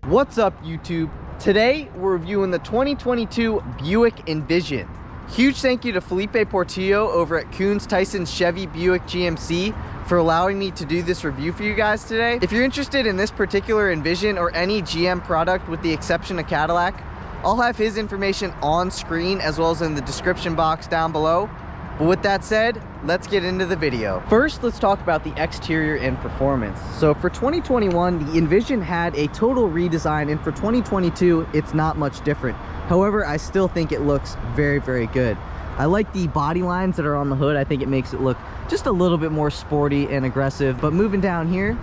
What's up, YouTube? Today we're reviewing the 2022 Buick Envision. Huge thank you to Felipe Portillo over at Koons, Tysons, Chevy, Buick, GMC for allowing me to do this review for you guys today. If you're interested in this particular Envision or any GM product with the exception of Cadillac, I'll have his information on screen as well as in the description box down below. But with that said, let's get into the video. First, let's talk about the exterior and performance. So for 2021, the Envision had a total redesign, and for 2022, it's not much different. However, I still think it looks very, very good. I like the body lines that are on the hood. I think it makes it look just a little bit more sporty and aggressive. But moving down here,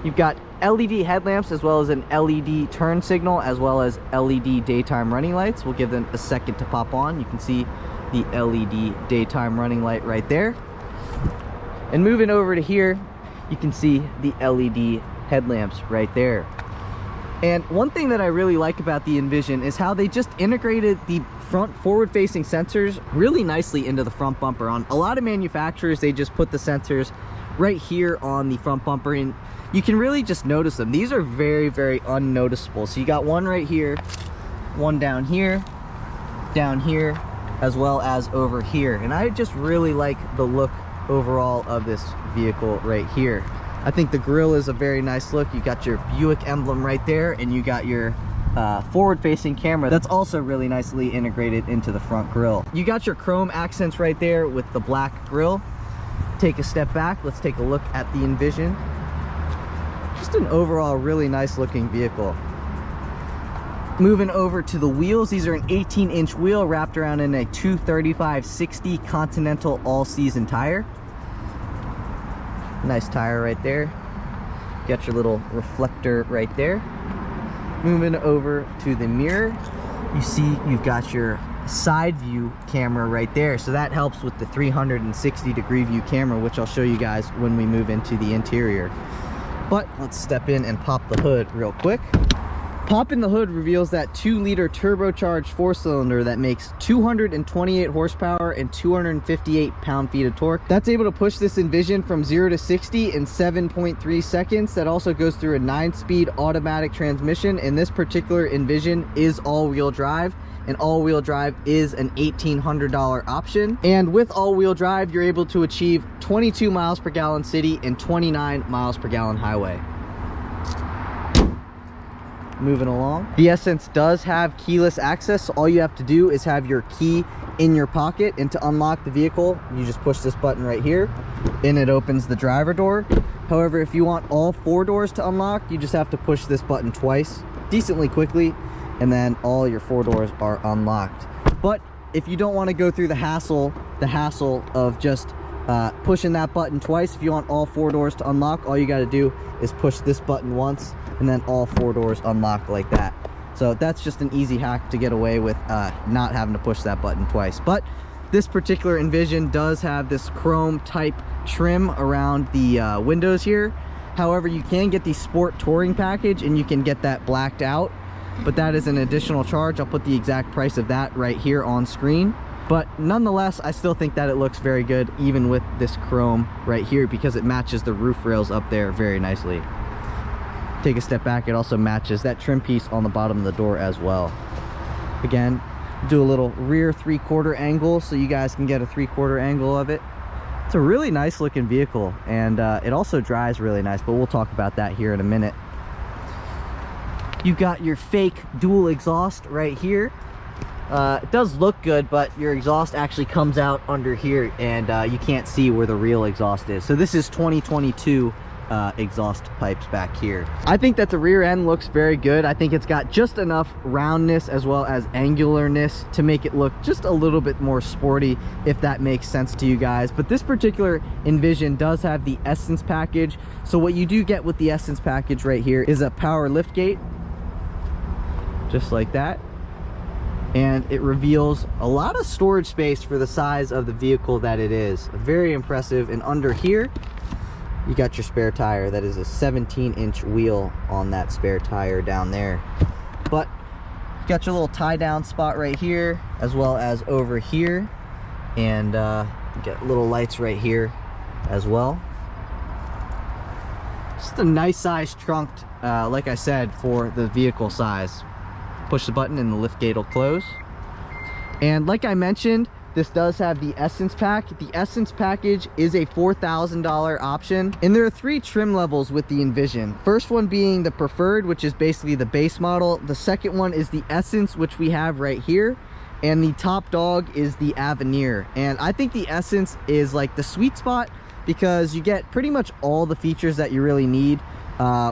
you've got LED headlamps as well as an LED turn signal as well as LED daytime running lights. We'll give them a second to pop on. You can see the LED daytime running light right there. And moving over to here, you can see the LED headlamps right there. And one thing that I really like about the Envision is how they just integrated the front forward-facing sensors really nicely into the front bumper. On a lot of manufacturers, they just put the sensors right here on the front bumper, and you can really just notice them. These are very, very unnoticeable. So you got one right here, one down here, as well as over here. And I just really like the look overall of this vehicle right here. I think the grille is a very nice look. You got your Buick emblem right there, and you got your forward-facing camera that's also really nicely integrated into the front grille. You got your chrome accents right there with the black grille. Take a step back, let's take a look at the Envision. Just an overall really nice looking vehicle. Moving over to the wheels, these are an 18-inch wheel wrapped around in a 235/60 Continental all-season tire. Nice tire right there. Got your little reflector right there. Moving over to the mirror, you see you've got your side view camera right there. So that helps with the 360-degree view camera, which I'll show you guys when we move into the interior. But let's step in and pop the hood real quick. Popping the hood reveals that 2-liter turbocharged 4-cylinder that makes 228 horsepower and 258 pound-feet of torque. That's able to push this Envision from 0 to 60 in 7.3 seconds. That also goes through a 9-speed automatic transmission, and this particular Envision is all-wheel drive, and all-wheel drive is an $1,800 option. And with all-wheel drive, you're able to achieve 22 miles per gallon city and 29 miles per gallon highway. Moving along, the Essence does have keyless access, so all you have to do is have your key in your pocket, and to unlock the vehicle you just push this button right here and it opens the driver door. However, if you want all 4 doors to unlock, you just have to push this button twice decently quickly, and then all your 4 doors are unlocked. But if you don't want to go through the hassle of just pushing that button twice, if you want all 4 doors to unlock, all you got to do is push this button once and then all 4 doors unlock like that. So that's just an easy hack to get away with not having to push that button twice. But this particular Envision does have this chrome type trim around the windows here. However, you can get the Sport Touring package and you can get that blacked out, but that is an additional charge. I'll put the exact price of that right here on screen. But nonetheless, I still think that it looks very good even with this chrome right here, because it matches the roof rails up there very nicely. Take a step back, it also matches that trim piece on the bottom of the door as well. Again, do a little rear 3/4 angle so you guys can get a 3/4 angle of it. It's a really nice looking vehicle, and it also drives really nice, but we'll talk about that here in a minute. You've got your fake dual exhaust right here. It does look good, but your exhaust actually comes out under here, and you can't see where the real exhaust is. So this is 2022 exhaust pipes back here. I think that the rear end looks very good. I think it's got just enough roundness as well as angularness to make it look just a little bit more sporty, if that makes sense to you guys. But this particular Envision does have the Essence package. So what you do get with the Essence package right here is a power lift gate, just like that. And it reveals a lot of storage space for the size of the vehicle that it is. Very impressive. And under here, you got your spare tire. That is a 17-inch wheel on that spare tire down there. But you got your little tie down spot right here as well as over here, and you got little lights right here as well. Just a nice size trunk, like I said, for the vehicle size. Push the button and the lift gate will close. And like I mentioned, this does have the Essence Pack. The Essence package is a $4,000 option. And there are 3 trim levels with the Envision. First one being the Preferred, which is basically the base model. The second one is the Essence, which we have right here. And the top dog is the Avenir. And I think the Essence is like the sweet spot because you get pretty much all the features that you really need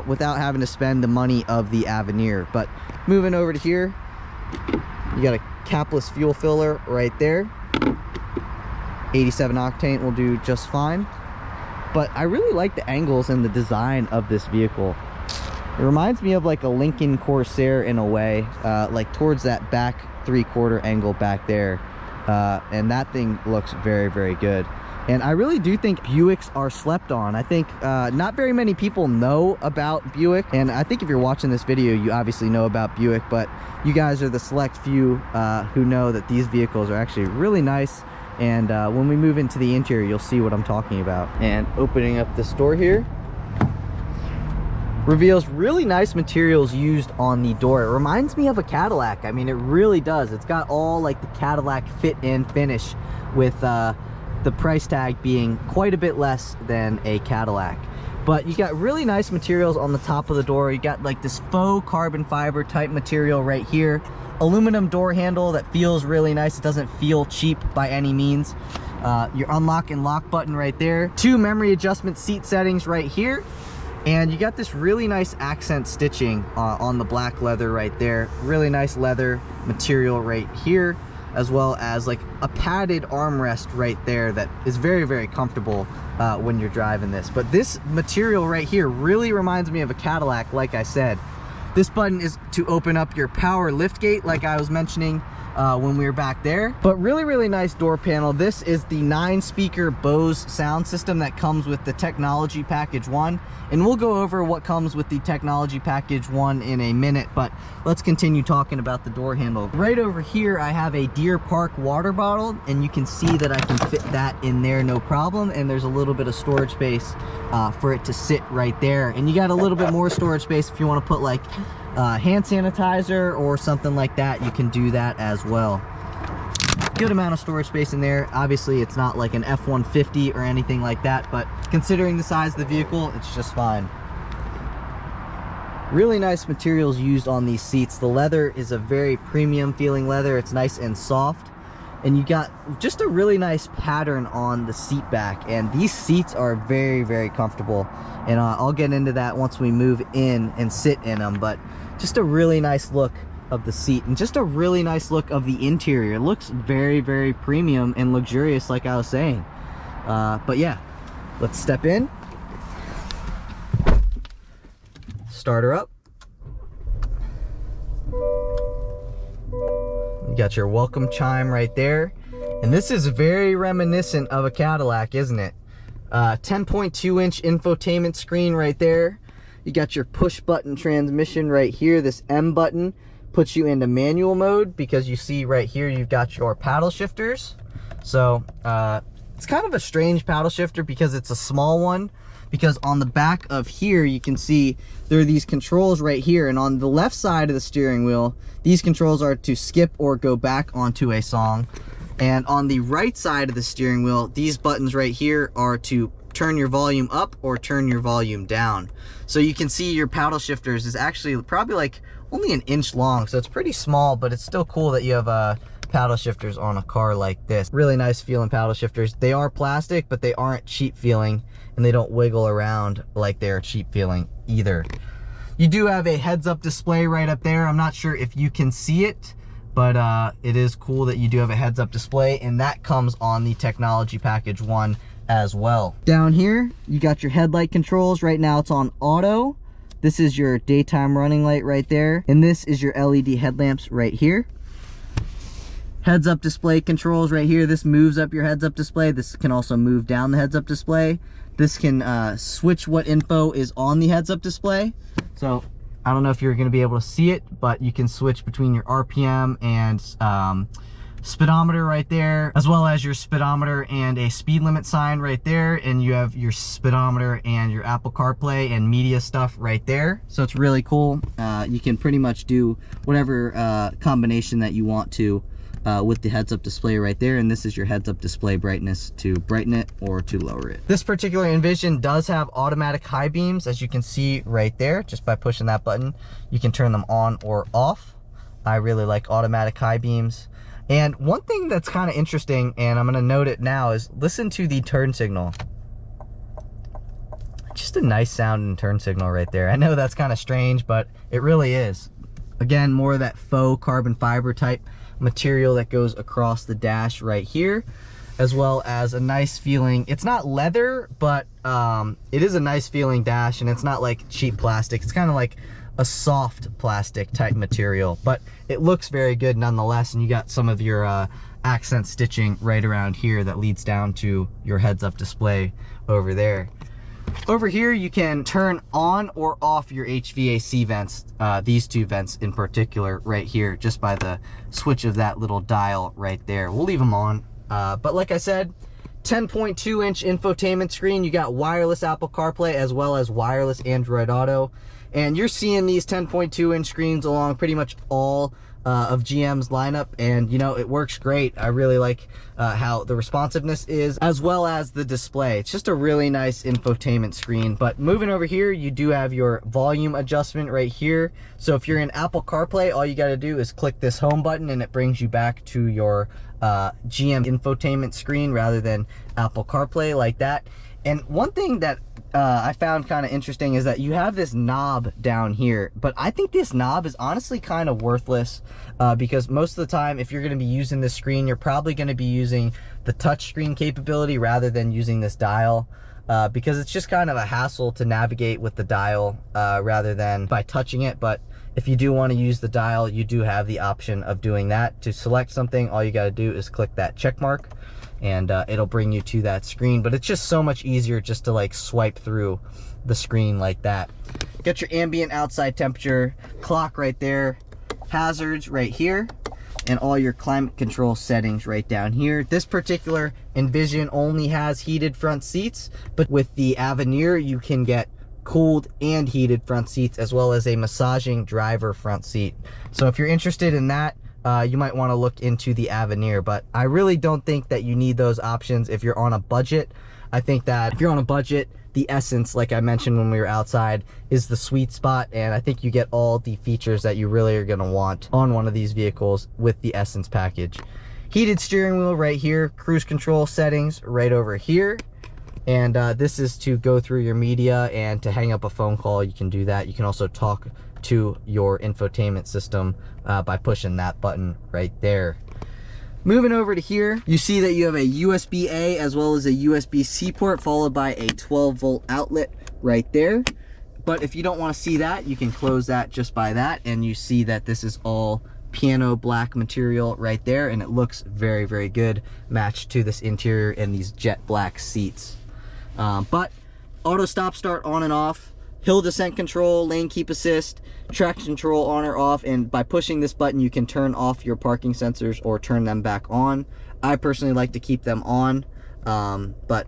without having to spend the money of the Avenir. But moving over to here, you got a capless fuel filler right there. 87 octane will do just fine. But I really like the angles and the design of this vehicle. It reminds me of like a Lincoln Corsair in a way, like towards that back 3/4 angle back there. And that thing looks very, very good. And I really do think Buicks are slept on. I think not very many people know about Buick. And I think if you're watching this video, you obviously know about Buick, but you guys are the select few who know that these vehicles are actually really nice. And when we move into the interior, you'll see what I'm talking about. And opening up this door here, reveals really nice materials used on the door. It reminds me of a Cadillac. I mean, it really does. It's got all like the Cadillac fit and finish with the price tag being quite a bit less than a Cadillac. But you got really nice materials on the top of the door. You got like this faux carbon fiber type material right here. Aluminum door handle that feels really nice. It doesn't feel cheap by any means. Your unlock and lock button right there. 2 memory adjustment seat settings right here. And you got this really nice accent stitching on the black leather right there. Really nice leather material right here, as well as like a padded armrest right there that is very, very comfortable when you're driving this. But this material right here really reminds me of a Cadillac, like I said. This button is to open up your power lift gate, like I was mentioning when we were back there. But really, really nice door panel. This is the 9-speaker Bose sound system that comes with the Technology Package 1. And we'll go over what comes with the Technology Package 1 in a minute, but let's continue talking about the door handle. Right over here, I have a Deer Park water bottle, and you can see that I can fit that in there no problem. And there's a little bit of storage space for it to sit right there. And you got a little bit more storage space if you want to put like hand sanitizer or something like that. You can do that as well. Good amount of storage space in there. Obviously it's not like an F-150 or anything like that, but considering the size of the vehicle, it's just fine. Really nice materials used on these seats. The leather is a very premium feeling leather. It's nice and soft, and you got just a really nice pattern on the seat back, and these seats are very, very comfortable. And I'll get into that once we move in and sit in them, but just a really nice look of the seat and just a really nice look of the interior. It looks very, very premium and luxurious, like I was saying. But yeah, let's step in, start her up. You got your welcome chime right there, and this is very reminiscent of a Cadillac, isn't it? 10.2-inch infotainment screen right there. You got your push button transmission right here. This M button puts you into manual mode because you see right here you've got your paddle shifters. So it's kind of a strange paddle shifter because it's a small one, because on the back of here you can see there are these controls right here, and on the left side of the steering wheel these controls are to skip or go back onto a song, and on the right side of the steering wheel these buttons right here are to turn your volume up or turn your volume down. So you can see your paddle shifters is actually probably like only an inch long, so it's pretty small, but it's still cool that you have paddle shifters on a car like this. Really nice feeling paddle shifters. They are plastic, but they aren't cheap feeling, and they don't wiggle around like they're cheap feeling either. You do have a heads-up display right up there. I'm not sure if you can see it, but it is cool that you do have a heads-up display, and that comes on the Technology Package 1 as well. Down here, you got your headlight controls. Right now it's on auto. This is your daytime running light right there, and this is your LED headlamps right here. Heads-up display controls right here. This moves up your heads-up display. This can also move down the heads-up display. This can switch what info is on the heads-up display. So I don't know if you're going to be able to see it, but you can switch between your RPM and speedometer right there, as well as your speedometer and a speed limit sign right there, and you have your speedometer and your Apple CarPlay and media stuff right there. So it's really cool. You can pretty much do whatever combination that you want to with the heads-up display right there, and this is your heads-up display brightness to brighten it or to lower it. This particular Envision does have automatic high beams, as you can see right there. Just by pushing that button, you can turn them on or off. I really like automatic high beams. And one thing that's kind of interesting, and I'm going to note it now, is listen to the turn signal. Just a nice sounding turn signal right there. I know that's kind of strange, but it really is. Again, more of that faux carbon fiber type material that goes across the dash right here, as well as a nice feeling. It's not leather, but it is a nice feeling dash, and it's not like cheap plastic. It's kind of like a soft plastic type material, but it looks very good nonetheless. And you got some of your accent stitching right around here that leads down to your heads-up display over there. Over here, you can turn on or off your HVAC vents, these two vents in particular right here, just by the switch of that little dial right there. We'll leave them on, but like I said, 10.2-inch infotainment screen. You got wireless Apple CarPlay as well as wireless Android Auto. And you're seeing these 10.2-inch screens along pretty much all of GM's lineup, and you know, it works great. I really like how the responsiveness is, as well as the display. It's just a really nice infotainment screen. But moving over here, you do have your volume adjustment right here. So if you're in Apple CarPlay, all you got to do is click this home button, and it brings you back to your GM infotainment screen rather than Apple CarPlay like that. And one thing that I found kind of interesting is that you have this knob down here, but I think this knob is honestly kind of worthless because most of the time, if you're going to be using this screen, you're probably going to be using the touch screen capability rather than using this dial, because it's just kind of a hassle to navigate with the dial rather than by touching it. But if you do want to use the dial, you do have the option of doing that. To select something, all you got to do is click that check mark, and it'll bring you to that screen. But it's just so much easier just to like swipe through the screen like that. Got your ambient outside temperature clock right there, hazards right here, and all your climate control settings right down here. This particular Envision only has heated front seats, but with the Avenir you can get cooled and heated front seats, as well as a massaging driver front seat. So if you're interested in that, you might want to look into the Avenir, but I really don't think that you need those options if you're on a budget. I think that if you're on a budget, the Essence, like I mentioned when we were outside, is the sweet spot, and I think you get all the features that you really are going to want on one of these vehicles with the Essence package. Heated steering wheel right here, cruise control settings right over here, and this is to go through your media, and to hang up a phone call, you can do that. You can also talk to your infotainment system by pushing that button right there. Moving over to here, you see that you have a USB-A as well as a USB-C port, followed by a 12-volt outlet right there. But if you don't want to see that, you can close that just by that, and you see that this is all piano black material right there, and it looks very, very good matched to this interior and these jet black seats. But auto stop start on and off, hill descent control, lane keep assist, traction control on or off, and by pushing this button you can turn off your parking sensors or turn them back on. I personally like to keep them on, but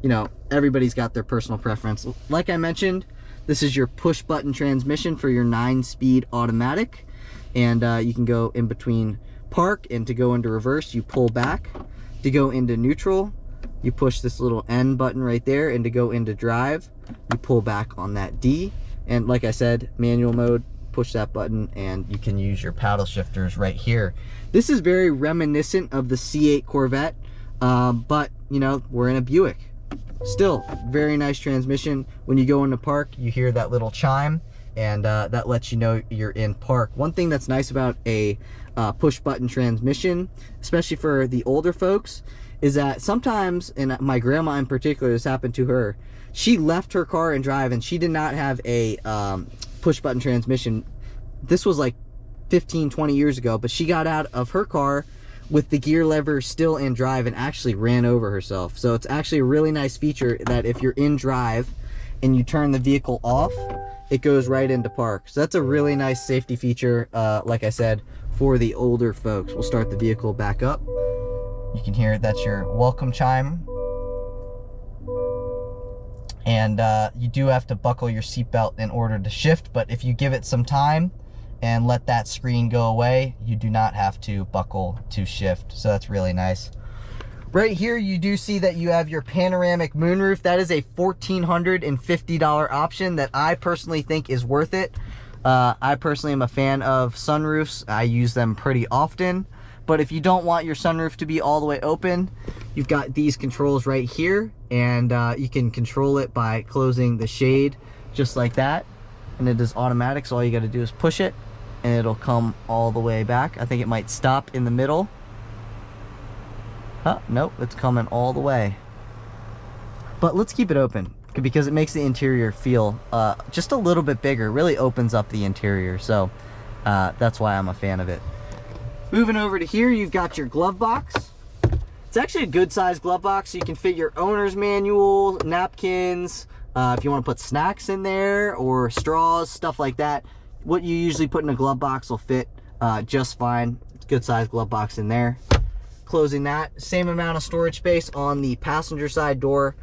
you know, everybody's got their personal preference. Like I mentioned, this is your push button transmission for your 9-speed automatic, and you can go in between park, and to go into reverse you pull back. To go into neutral, you push this little N button right there, and to go into drive you pull back on that D. And like I said, manual mode, push that button and you can use your paddle shifters right here. This is very reminiscent of the C8 Corvette, but you know, we're in a Buick. Still, very nice transmission. When you go into park, you hear that little chime, and that lets you know you're in park. One thing that's nice about a push button transmission, especially for the older folks, is that sometimes, and my grandma in particular, this happened to her, she left her car and drive, and she did not have a push button transmission. This was like 15-20 years ago, but she got out of her car with the gear lever still in drive and actually ran over herself. So it's actually a really nice feature that if you're in drive and you turn the vehicle off, it goes right into park. So that's a really nice safety feature, like I said, for the older folks. We'll start the vehicle back up. You can hear that's your welcome chime. And you do have to buckle your seatbelt in order to shift, but if you give it some time and let that screen go away, you do not have to buckle to shift. So that's really nice. Right here, you do see that you have your panoramic moonroof. That is a $1,450 option that I personally think is worth it. I personally am a fan of sunroofs. I use them pretty often. But if you don't want your sunroof to be all the way open, you've got these controls right here. And you can control it by closing the shade just like that. And it is automatic, so all you got to do is push it and it'll come all the way back. I think it might stop in the middle. Oh, nope, it's coming all the way. But let's keep it open because it makes the interior feel just a little bit bigger. It really opens up the interior, so that's why I'm a fan of it. Moving over to here, you've got your glove box. It's actually a good sized glove box, so you can fit your owner's manual, napkins, if you want to put snacks in there or straws, stuff like that. What you usually put in a glove box will fit just fine. It's a good sized glove box in there. Closing that, same amount of storage space on the passenger side door,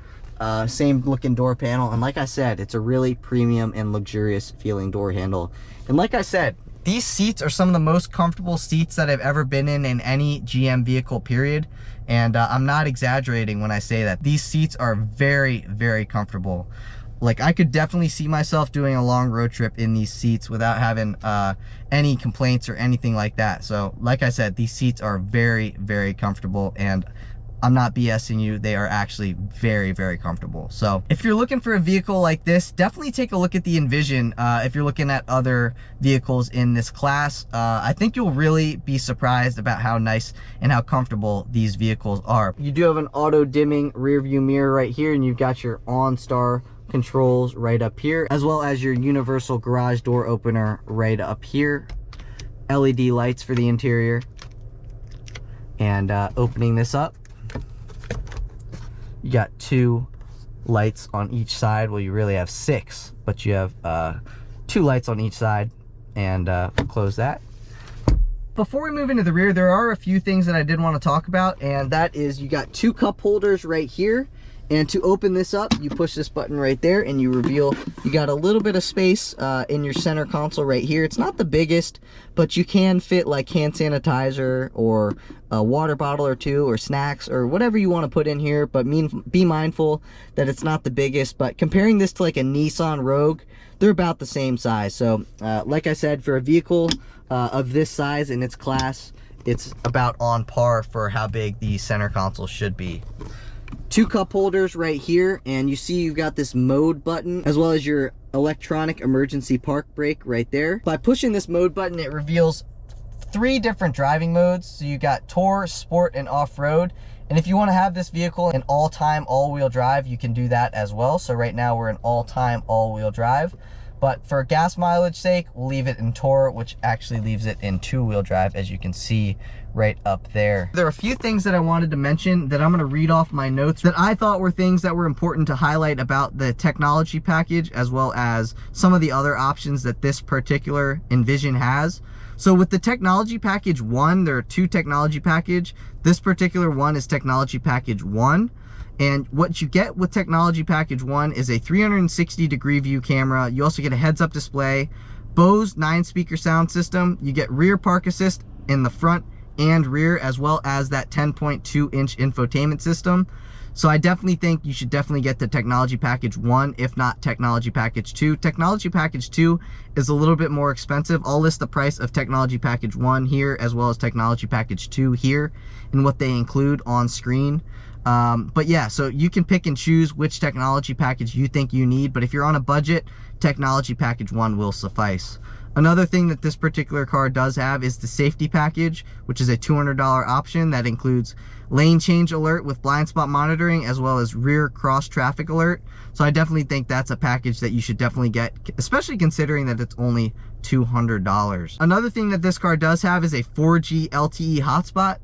same looking door panel, and like I said, it's a really premium and luxurious feeling door handle. And like I said, these seats are some of the most comfortable seats that I've ever been in any GM vehicle, period. And I'm not exaggerating when I say that. These seats are very, very comfortable. Like, I could definitely see myself doing a long road trip in these seats without having any complaints or anything like that. So, like I said, these seats are very, very comfortable, and I'm not BSing you. They are actually very, very comfortable. So, if you're looking for a vehicle like this, definitely take a look at the Envision. If you're looking at other vehicles in this class, I think you'll really be surprised about how nice and how comfortable these vehicles are. You do have an auto dimming rear view mirror right here, and you've got your OnStar controls right up here, as well as your universal garage door opener right up here. LED lights for the interior. And opening this up, you got 2 lights on each side. Well, you really have 6, but you have 2 lights on each side. And close that. Before we move into the rear, there are a few things that I did want to talk about, and that is you got 2 cup holders right here. And to open this up, you push this button right there and you reveal, you got a little bit of space in your center console right here. It's not the biggest, but you can fit like hand sanitizer or a water bottle or 2 or snacks or whatever you want to put in here. But be mindful that it's not the biggest. But comparing this to like a Nissan Rogue, they're about the same size. So like I said, for a vehicle of this size in its class, it's about on par for how big the center console should be. 2 cup holders right here, and you see you've got this mode button as well as your electronic emergency park brake right there. By pushing this mode button, it reveals 3 different driving modes. So you got Tour, Sport, and Off-Road. And if you want to have this vehicle in all-time all-wheel drive, you can do that as well. So right now we're in all-time all-wheel drive. But for gas mileage sake, we'll leave it in Tour, which actually leaves it in 2-wheel drive, as you can see right up there. There are a few things that I wanted to mention that I'm going to read off my notes that I thought were things that were important to highlight about the technology package, as well as some of the other options that this particular Envision has. So with the technology package 1, there are 2 technology package. This particular one is technology package 1. And what you get with technology package 1 is a 360-degree view camera. You also get a heads-up display, Bose 9-speaker sound system. You get rear park assist in the front and rear, as well as that 10.2-inch infotainment system. So I definitely think you should definitely get the technology package 1, if not technology package 2. Technology package 2 is a little bit more expensive. I'll list the price of technology package 1 here, as well as technology package 2 here, and what they include on screen. But yeah, so you can pick and choose which technology package you think you need, but if you're on a budget, technology package 1 will suffice. Another thing that this particular car does have is the safety package, which is a $200 option that includes lane change alert with blind spot monitoring, as well as rear cross traffic alert. So I definitely think that's a package that you should definitely get, especially considering that it's only $200. Another thing that this car does have is a 4G LTE hotspot.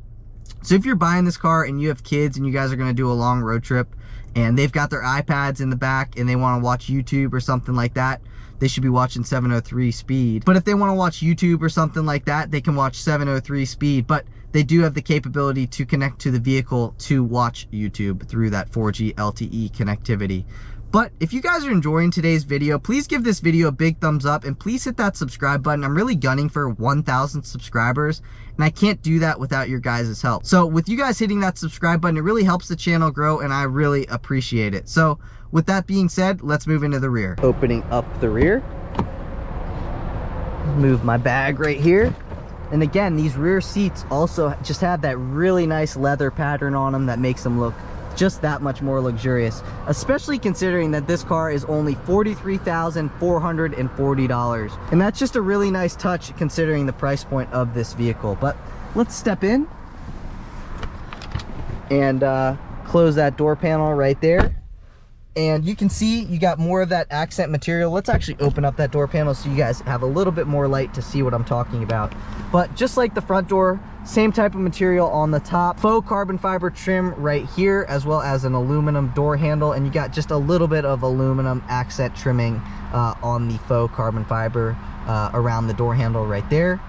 So if you're buying this car and you have kids and you guys are going to do a long road trip and they've got their iPads in the back and they want to watch YouTube or something like that, they should be watching 703 speed. But if they want to watch YouTube or something like that, they can watch 703 speed. But they do have the capability to connect to the vehicle to watch YouTube through that 4G LTE connectivity. But if you guys are enjoying today's video, please give this video a big thumbs up and please hit that subscribe button. I'm really gunning for 1,000 subscribers and I can't do that without your guys' help. So with you guys hitting that subscribe button, it really helps the channel grow and I really appreciate it. So with that being said, let's move into the rear. Opening up the rear. Move my bag right here. And again, these rear seats also just have that really nice leather pattern on them that makes them look just that much more luxurious, especially considering that this car is only $43,440. And that's just a really nice touch considering the price point of this vehicle. But let's step in and close that door panel right there. And you can see you got more of that accent material. Let's actually open up that door panel so you guys have a little bit more light to see what I'm talking about. But just like the front door, same type of material on the top, faux carbon fiber trim right here, as well as an aluminum door handle, and you got just a little bit of aluminum accent trimming on the faux carbon fiber around the door handle right there.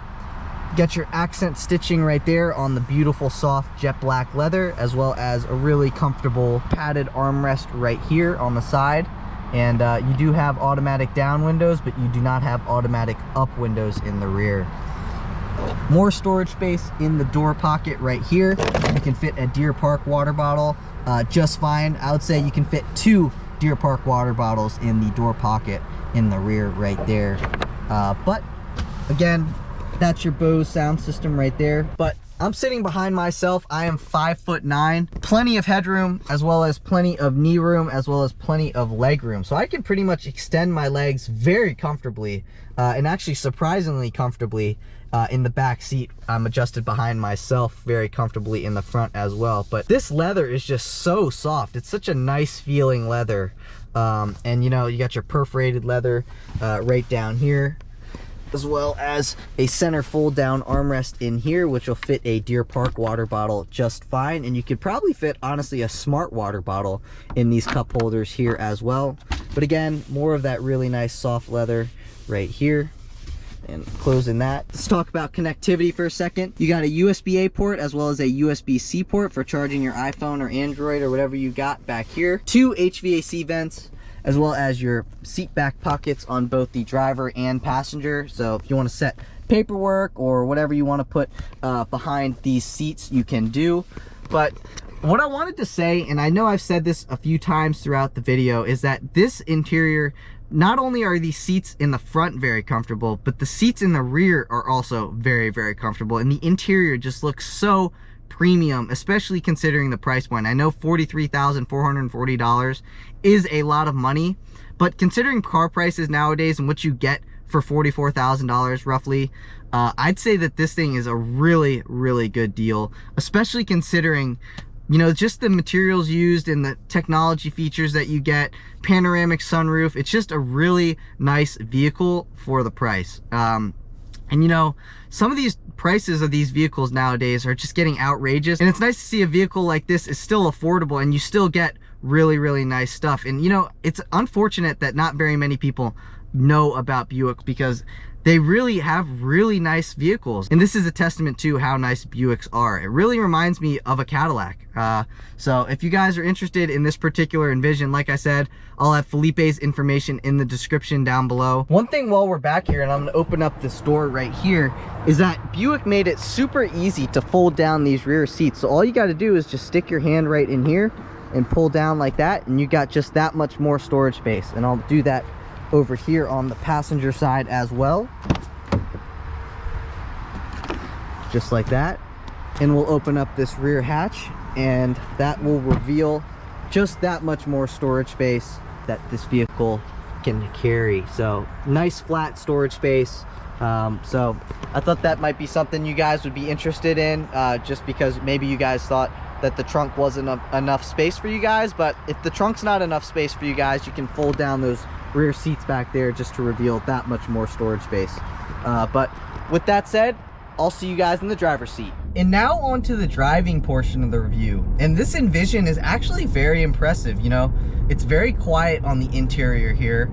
You got your accent stitching right there on the beautiful soft jet black leather, as well as a really comfortable padded armrest right here on the side. And you do have automatic down windows, but you do not have automatic up windows in the rear. More storage space in the door pocket right here. You can fit a Deer Park water bottle just fine. I would say you can fit 2 Deer Park water bottles in the door pocket in the rear right there. But again, that's your Bose sound system right there. But I'm sitting behind myself. I am 5'9", plenty of headroom, as well as plenty of knee room, as well as plenty of leg room. So I can pretty much extend my legs very comfortably, and actually surprisingly comfortably in the back seat. I'm adjusted behind myself very comfortably in the front as well. But this leather is just so soft. It's such a nice feeling leather. And you know, you got your perforated leather right down here, as well as a center fold down armrest in here, which will fit a Deer Park water bottle just fine. And you could probably fit, honestly, a smart water bottle in these cup holders here as well. But again, more of that really nice soft leather right here. And closing that, let's talk about connectivity for a second. You got a USB-A port as well as a USB-C port for charging your iPhone or Android or whatever you got back here. 2 HVAC vents, as well as your seat back pockets on both the driver and passenger. So if you want to set paperwork or whatever you want to put behind these seats, you can do. But what I wanted to say, and I know I've said this a few times throughout the video, is that this interior, not only are these seats in the front very comfortable, but the seats in the rear are also very, very comfortable. And the interior just looks so premium, especially considering the price point. I know $43,440 is a lot of money, but considering car prices nowadays and what you get for $44,000 roughly, I'd say that this thing is a really, really good deal, especially considering, you know, just the materials used and the technology features that you get, panoramic sunroof. It's just a really nice vehicle for the price. And you know, some of these prices of these vehicles nowadays are just getting outrageous, and it's nice to see a vehicle like this is still affordable and you still get really, really nice stuff. And you know, it's unfortunate that not very many people know about Buick, because they really have really nice vehicles, and this is a testament to how nice Buicks are. It really reminds me of a Cadillac. So if you guys are interested in this particular Envision, like I said, I'll have Felipe's information in the description down below. One thing while we're back here, and I'm gonna open up this door right here, is that Buick made it super easy to fold down these rear seats. So all you got to do is just stick your hand right in here and pull down like that, and you got just that much more storage space. And I'll do that over here on the passenger side as well, just like that. And we'll open up this rear hatch, and that will reveal just that much more storage space that this vehicle can carry. So nice flat storage space. So I thought that might be something you guys would be interested in, just because maybe you guys thought that the trunk wasn't enough space for you guys. But if the trunk's not enough space for you guys, you can fold down those rear seats back there just to reveal that much more storage space. But with that said, I'll see you guys in the driver's seat. And now on to the driving portion of the review. And this Envision is actually very impressive. You know, it's very quiet on the interior here.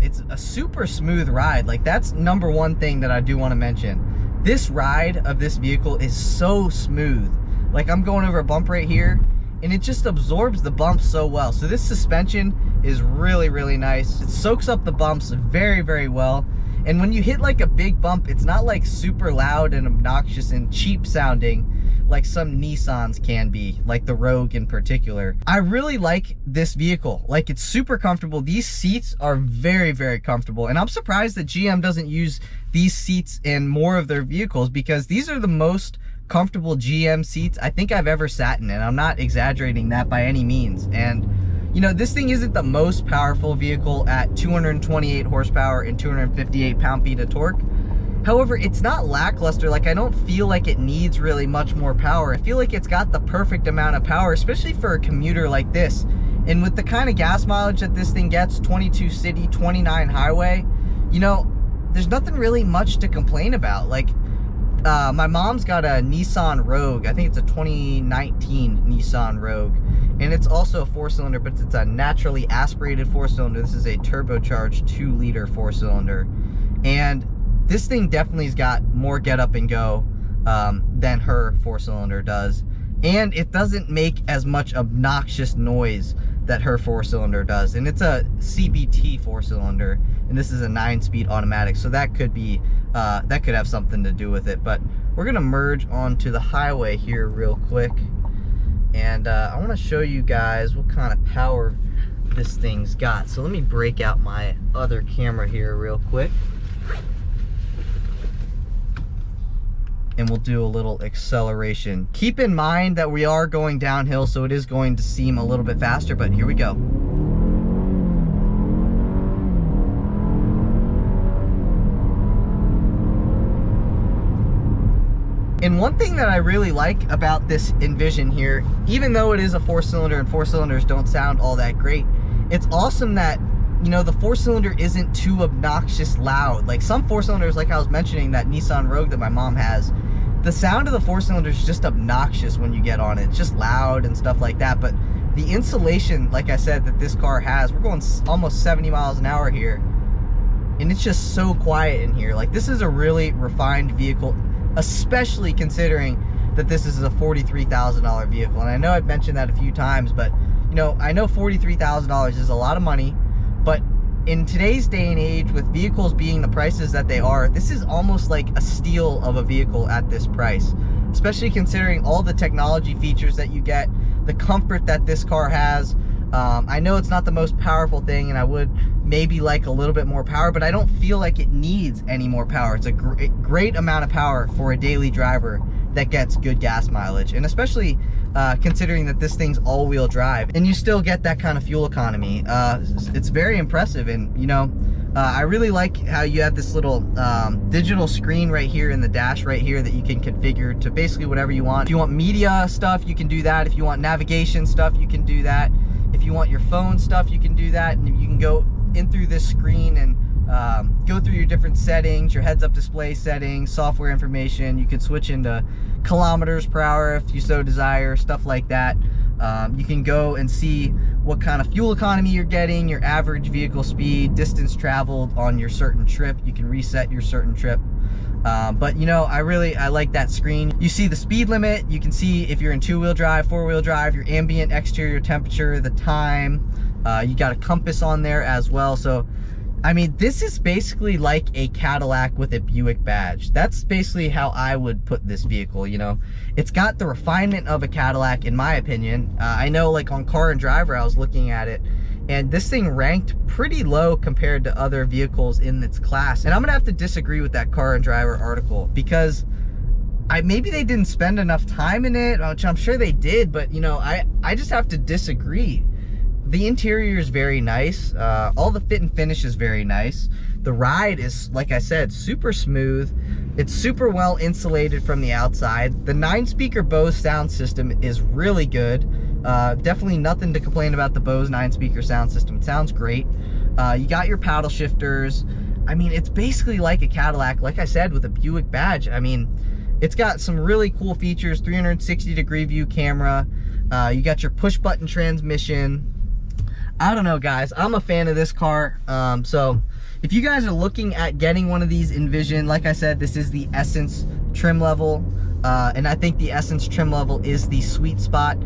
It's a super smooth ride. Like, that's number one thing that I do want to mention. This ride of this vehicle is so smooth. Like, I'm going over a bump right here, and it just absorbs the bumps so well. So this suspension is really, really nice. It soaks up the bumps very, very well. And when you hit like a big bump, it's not like super loud and obnoxious and cheap sounding like some Nissans can be, like the Rogue in particular. I really like this vehicle. Like, it's super comfortable. These seats are very, very comfortable. And I'm surprised that GM doesn't use these seats in more of their vehicles, because these are the most comfortable GM seats I think I've ever sat in, and I'm not exaggerating that by any means. And you know, this thing isn't the most powerful vehicle at 228 horsepower and 258 pound-feet of torque. However, it's not lackluster. Like, I don't feel like it needs really much more power. I feel like it's got the perfect amount of power, especially for a commuter like this. And with the kind of gas mileage that this thing gets, 22 city, 29 highway, you know, there's nothing really much to complain about. Like, my mom's got a Nissan Rogue. I think it's a 2019 Nissan Rogue. And it's also a 4-cylinder, but it's a naturally aspirated 4-cylinder. This is a turbocharged 2-liter 4-cylinder. And this thing definitely's got more get up and go than her 4-cylinder does. And it doesn't make as much obnoxious noise that her 4-cylinder does. And it's a CVT 4-cylinder, and this is a 9-speed automatic. So that could be, that could have something to do with it. But we're gonna merge onto the highway here real quick. And I wanna show you guys what kind of power this thing's got. So let me break out my other camera here real quick. And we'll do a little acceleration. Keep in mind that we are going downhill, so it is going to seem a little bit faster, but here we go. And one thing that I really like about this Envision here, even though it is a 4-cylinder and 4-cylinders don't sound all that great, it's awesome that, you know, the 4-cylinder isn't too obnoxious loud. Like some 4-cylinders, like I was mentioning, that Nissan Rogue that my mom has, the sound of the 4-cylinder is just obnoxious when you get on it. It's just loud and stuff like that. But the insulation, like I said, that this car has, we're going almost 70 miles an hour here, and it's just so quiet in here. Like, this is a really refined vehicle, especially considering that this is a $43,000 vehicle. And I know I've mentioned that a few times, but you know, I know $43,000 is a lot of money, but in today's day and age, with vehicles being the prices that they are, this is almost like a steal of a vehicle at this price, especially considering all the technology features that you get, the comfort that this car has. I know it's not the most powerful thing, and I would maybe like a little bit more power, but I don't feel like it needs any more power. It's a great amount of power for a daily driver that gets good gas mileage, and especially considering that this thing's all-wheel drive, and you still get that kind of fuel economy. It's very impressive. And you know, I really like how you have this little digital screen right here in the dash right here that you can configure to basically whatever you want. If you want media stuff, you can do that. If you want navigation stuff, you can do that. If you want your phone stuff, you can do that. And you can go in through this screen and go through your different settings, your heads-up display settings, software information. You can switch into kilometers per hour if you so desire, stuff like that. You can go and see what kind of fuel economy you're getting, your average vehicle speed, distance traveled on your certain trip. You can reset your certain trip. But you know, I like that screen. You see the speed limit. You can see if you're in 2-wheel drive, 4-wheel drive, your ambient exterior temperature, the time. You got a compass on there as well. So I mean, this is basically like a Cadillac with a Buick badge. That's basically how I would put this vehicle. You know, it's got the refinement of a Cadillac, in my opinion. I know, like on Car and Driver, I was looking at it, and this thing ranked pretty low compared to other vehicles in its class. And I'm gonna have to disagree with that Car and Driver article, because maybe they didn't spend enough time in it, which I'm sure they did, but you know, I just have to disagree. The interior is very nice. All the fit and finish is very nice. The ride is, like I said, super smooth. It's super well insulated from the outside. The 9-speaker Bose sound system is really good. Definitely nothing to complain about the Bose 9-speaker sound system. It sounds great. You got your paddle shifters. I mean, it's basically like a Cadillac, like I said, with a Buick badge. I mean, it's got some really cool features, 360-degree view camera. You got your push-button transmission. I don't know, guys. I'm a fan of this car. So if you guys are looking at getting one of these Envision, like I said, this is the Essence trim level. And I think the Essence trim level is the sweet spot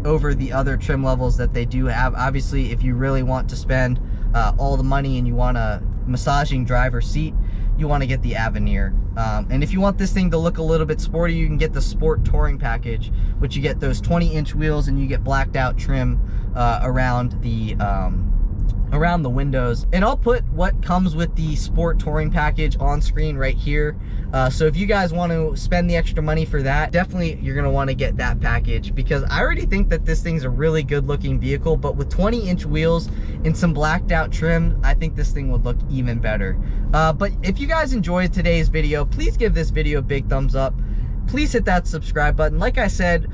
over the other trim levels that they do have. Obviously, if you really want to spend all the money and you want a massaging driver's seat, you want to get the Avenir. And if you want this thing to look a little bit sporty, you can get the Sport Touring package, which you get those 20-inch wheels and you get blacked out trim around the windows. And I'll put what comes with the Sport Touring package on screen right here. So if you guys want to spend the extra money for that, definitely you're going to want to get that package, because I already think that this thing's a really good looking vehicle, but with 20-inch wheels and some blacked out trim, I think this thing would look even better. But if you guys enjoyed today's video, please give this video a big thumbs up. Please hit that subscribe button. Like I said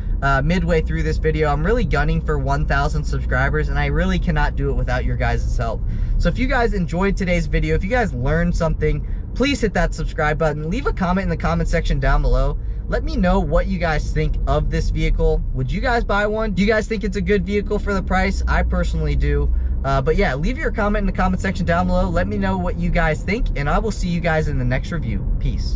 midway through this video, I'm really gunning for 1,000 subscribers, and I really cannot do it without your guys' help. So if you guys enjoyed today's video, if you guys learned something, please hit that subscribe button. Leave a comment in the comment section down below. Let me know what you guys think of this vehicle. Would you guys buy one? Do you guys think it's a good vehicle for the price? I personally do. But yeah, leave your comment in the comment section down below. Let me know what you guys think, and I will see you guys in the next review. Peace.